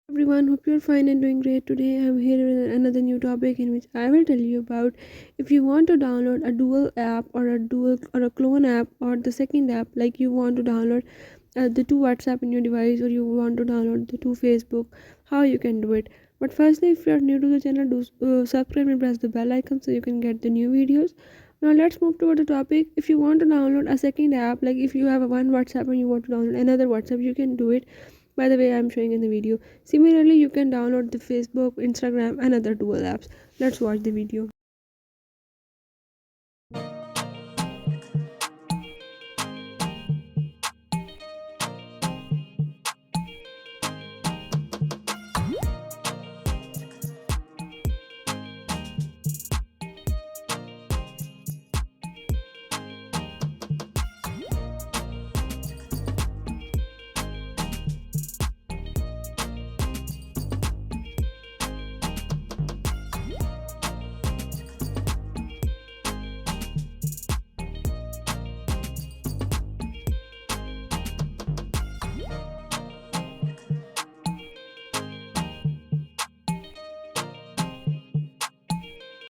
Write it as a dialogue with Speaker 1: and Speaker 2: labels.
Speaker 1: Everyone, hope you're fine and doing great. Today I'm here with another new topic in which I will tell you about if you want to download a dual app or a clone app or the second app, like you want to download the two WhatsApp in your device or you want to download the two Facebook, how you can do it. But firstly, if you're new to the channel, do subscribe and press the bell icon so you can get the new videos. Now let's move toward the topic. If you want to download a second app, like if you have a one WhatsApp and you want to download another WhatsApp, you can do it by the way I'm showing in the video. Similarly, you can download the Facebook, Instagram and other dual apps. Let's watch the video.